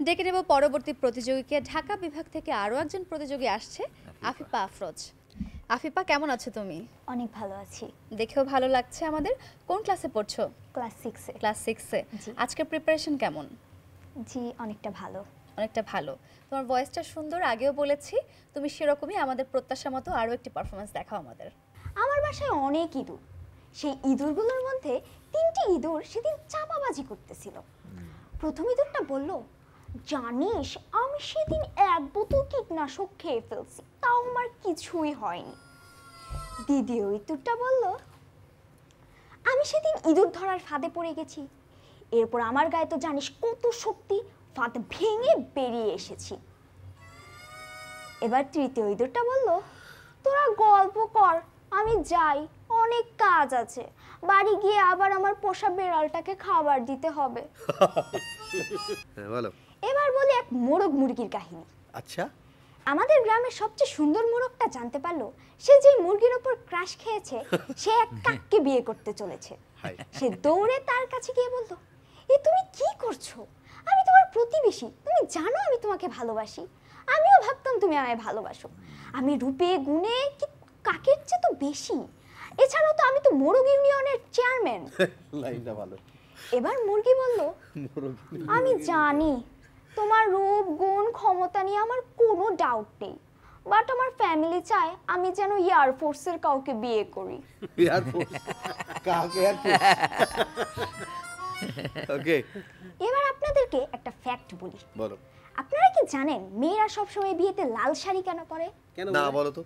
ডেকে নেব পরবর্তী প্রতিযোগীকে। ঢাকা বিভাগ থেকে আরও একজন প্রতিযোগী আসছে, আফিফা আফরোজ। আফিফা, কেমন আছো তুমি? অনেক ভালো আছি। দেখেও ভালো লাগছে আমাদের। কোন ক্লাসে পড়ছো? ক্লাস 6 এ। ক্লাস 6 এ। আজকের প্রিপারেশন কেমন? জি, অনেকটা ভালো। অনেকটা ভালো। তোমার ভয়েসটা সুন্দর, আগেও বলেছি। তুমি সেরকমই আমাদের প্রত্যাশা মতো আরও একটি পারফরমেন্স দেখাও আমাদের। আমার বাসায় অনেক ইঁদুর। সেই ইঁদুরগুলোর মধ্যে 3টি ইঁদুর সেদিন চাপাবাজি করতেছিল। প্রথম ইঁদুরটা বলল, জানিস আমি সেদিন 1 বোতল কীটনাশক খেয়ে ফেলছি, তাও আমার কিছুই হয়নি। দ্বিতীয় ইঁদুরটা বলল, আমি সেদিন ইঁদুর ধরার ফাঁদে পড়ে গেছি, এরপর আমার গায়ে তো জানিস কত শক্তি, ফাঁদ ভেঙে বেরিয়ে এসেছি। এবার তৃতীয় ইঁদুরটা বলল, তোরা গল্প কর, আমি যাই, অনেক কাজ আছে, বাড়ি গিয়ে আবার আমার পোষা বেড়ালটাকে খাবার দিতে হবে। বলো। এবার বলি এক মোরগ মুরগির কাহিনী। আচ্ছা। আমাদের গ্রামের সবচেয়ে সুন্দর মোরগটা জানতে পারলো সে যে মুরগির ওপর ক্রাশ খেয়েছে সে এক কাককে বিয়ে করতে চলেছে। সে দৌড়ে তার কাছে গিয়ে বলল, এ তুমি কি করছো? আমি তোমার প্রতিবেশী, তুমি জানো আমি তোমাকে ভালোবাসি। আমিও ভাবতাম তুমি আমায় ভালোবাসো। আমি রূপে গুণে কি কাকের চেয়ে তো বেশি। এছাড়াও তো আমি তো মোরগ ইউনিয়নের চেয়ারম্যান। লাইনটা ভালো। এবার মুরগি বলল, আমি জানি তোমার রূপ গুণ ক্ষমতা নিয়ে আমার কোনো ডাউট নেই, বাট আমার ফ্যামিলি চায় আমি যেন এয়ারফোর্সের কাউকে বিয়ে করি। এয়ারফোর্স? কাকে এয়ারফোর্স? ওকে। এবার আপনাদেরকে একটা ফ্যাক্ট বলি। বলো। আপনারা কি জানেন মেয়েরা সবসময় বিয়েতে লাল শাড়ি কেন পরে? না, বলো তো।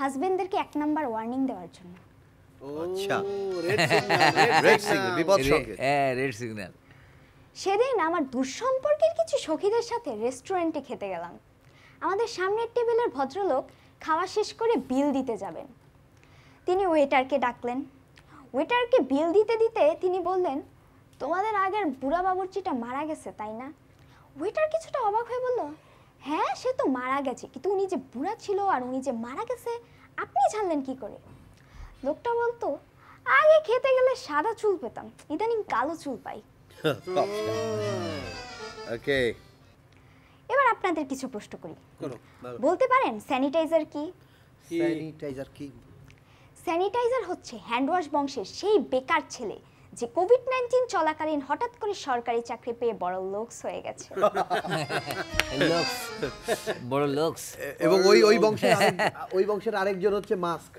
হাজবেন্ডদেরকে 1 নাম্বার ওয়ার্নিং দেওয়ার জন্য। আচ্ছা, রেড সিগন্যাল, বিপদ সংকেত। হ্যাঁ, রেড সিগন্যাল। সেদিন আমার দুঃসম্পর্কের কিছু সখীদের সাথে রেস্টুরেন্টে খেতে গেলাম। আমাদের সামনের টেবিলের ভদ্রলোক খাওয়া শেষ করে বিল দিতে যাবেন। তিনি ওয়েটারকে ডাকলেন। ওয়েটারকে বিল দিতে দিতে তিনি বললেন, তোমাদের আগের বুড়া বাবুর্চিটা মারা গেছে তাই না? ওয়েটার কিছুটা অবাক হয়ে বলল, হ্যাঁ সে তো মারা গেছে, কিন্তু উনি যে বুড়া ছিল আর উনি যে মারা গেছে আপনি জানলেন কি করে? লোকটা বলতো, আগে খেতে গেলে সাদা চুল পেতাম, ইদানিং কালো চুল পাই। ওকে। এবার আপনাদের কিছু প্রশ্ন করি। বলতে পারেন স্যানিটাইজার কি? স্যানিটাইজার কি? স্যানিটাইজার হচ্ছে হ্যান্ডওয়াশ বংশের সেই বেকার ছেলে যে কোভিড-19 চলাকালীন হঠাৎ করে সরকারি চাকরি পেয়ে বড় লোকস হয়ে গেছে। লোকস, বড় লোকস। এবং ওই বংশের আরেকজন হচ্ছে মাস্ক।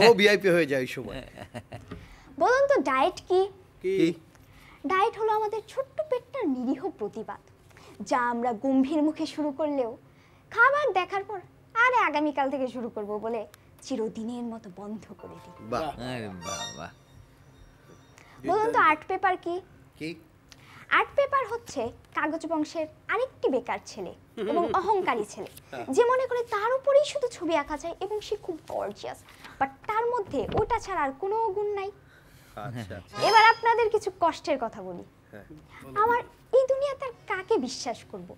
ও ভিআইপি হয়ে যায় এই সময়। বলুন তো ডায়েট কি? কি? ডায়েট হলো আমাদের ছোট্ট পেটটার নিরীহ প্রতিবাদ, যা আমরা গম্ভীর মুখে শুরু করলেও খাবার দেখার পর আরে আগামীকাল থেকে শুরু করব বলে চিরদিনের মতো বন্ধ করে দিই। বাহ, আরে বাবা। বলুন তো আর্ট পেপার কি? কি? আর্ট পেপার হচ্ছে কাগজ বংশের আরেকটি বেকার ছেলে এবং অহংকারী ছেলে, যে মনে করে তার উপরেই শুধু ছবি আঁকা যায় এবং সে খুব গর্জিয়াস, বাট তার মধ্যে ওটা ছাড়া আর কোনো গুণ নাই। আচ্ছা। এবার আপনাদের কিছু কষ্টের কথা বলি। আমার এই দুনিয়াতে আর কাকে বিশ্বাস করব?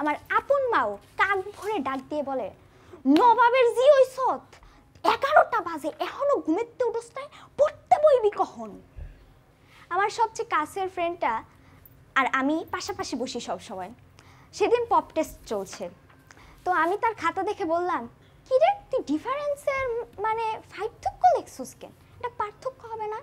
আমার আপন মাও কাক ভরে ডাক দিয়ে বলে, নবাবের জি ওই সৎ, 11টা বাজে এখনো ঘুমেতে উঠোস নাই, পড়তে বইবি কখন? আমার সবচেয়ে কাছের ফ্রেন্ডটা আর আমি পাশাপাশি বসি সব সময়। সেদিন পপ টেস্ট চলছে, তো আমি তার খাতা দেখে বললাম, কি রে তুই ডিফারেন্সের মানে পার্থক্য লেখছিস কেন? এটা পার্থক্য হবে না?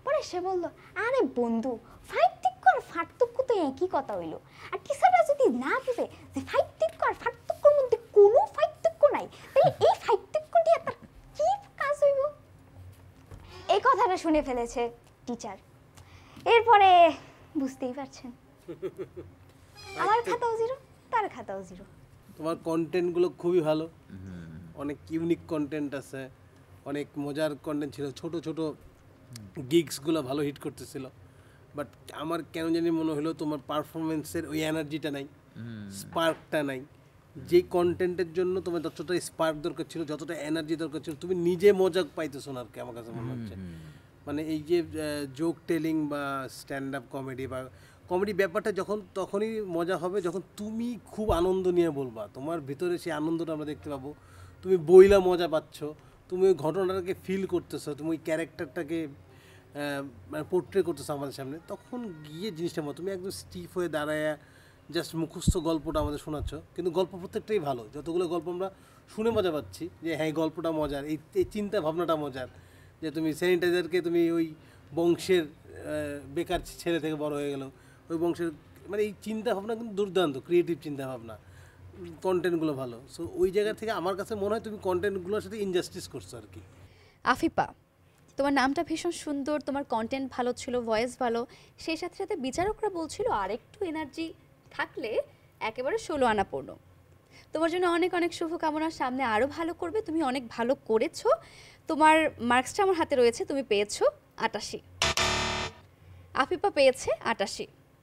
পরে সে বলল, আরে বন্ধু, পার্থক্য আর পার্থক্য তো একই কথা হইলো, আর টিচাররা যদি না বুঝে যে পার্থক্য আর পার্থক্যর মধ্যে কোনো পার্থক্য নাই, তাহলে এই পার্থক্য দিয়ে তার কি কাজ হইব? এই কথাটা শুনে ফেলেছে টিচার। এরপরে বুঝতেই পারছেন, আমার খাতাও জিরো, তার খাতাও জিরো। তোমার কন্টেন্টগুলো খুবই ভালো, অনেক ইউনিক কন্টেন্ট আছে, অনেক মজার কন্টেন্ট ছিল, ছোট ছোট গিগসগুলো ভালো হিট করতেছিল। বাট আমার কেন জানি মনে হলো তোমার পারফরমেন্সের ওই এনার্জিটা নাই, স্পার্কটা নাই। যে কন্টেন্টের জন্য তোমার যতটা স্পার্ক দরকার ছিল, যতটা এনার্জি দরকার ছিল, তুমি নিজে মজা পাইতেছো না আর কি, আমার কাছে মনে হচ্ছে। মানে এই যে জোক টেলিং বা স্ট্যান্ড আপ কমেডি বা কমেডি ব্যাপারটা তখনই মজা হবে যখন তুমি খুব আনন্দ নিয়ে বলবা, তোমার ভিতরে সেই আনন্দটা আমরা দেখতে পাবো, তুমি বইলা মজা পাচ্ছ, তুমি ওই ঘটনাটাকে ফিল করতেছো, তুমি ওই ক্যারেক্টারটাকে মানে পোর্ট্রে করতেছো আমাদের সামনে, তখন গিয়ে জিনিসটা মতো তুমি একদম স্টিফ হয়ে দাঁড়ায় জাস্ট মুখস্থ গল্পটা আমাদের শোনাচ্ছ, কিন্তু গল্প প্রত্যেকটাই ভালো। যতগুলো গল্প আমরা শুনে মজা পাচ্ছি যে হ্যাঁ গল্পটা মজার, এই চিন্তা ভাবনাটা মজার, যে তুমি স্যানিটাইজারকে তুমি ওই বংশের বেকার ছেলে থেকে বড় হয়ে গেল, ওই বংশের মানে এই চিন্তা ভাবনা কিন্তু দুর্দান্ত, ক্রিয়েটিভ চিন্তা ভাবনা, কন্টেন্টগুলো ভালো। সো ওই জায়গা থেকে আমার কাছে মনে হয় তুমি কন্টেন্টগুলোর সাথে ইনজাস্টিস করছো আর কি। আফিপা, তোমার নামটা ভীষণ সুন্দর, তোমার কন্টেন্ট ভালো ছিল, ভয়েস ভালো, সেই সাথে সাথে বিচারকরা বলছিল আরেকটু এনার্জি থাকলে একেবারে 16 আনা পূর্ণ। তোমার জন্য অনেক অনেক শুভকামনা, সামনে আরও ভালো করবে, তুমি অনেক ভালো করেছো। তোমার মার্কসটা আমার হাতে রয়েছে, তুমি পেয়েছো 88, আফিপা পেয়েছে 88।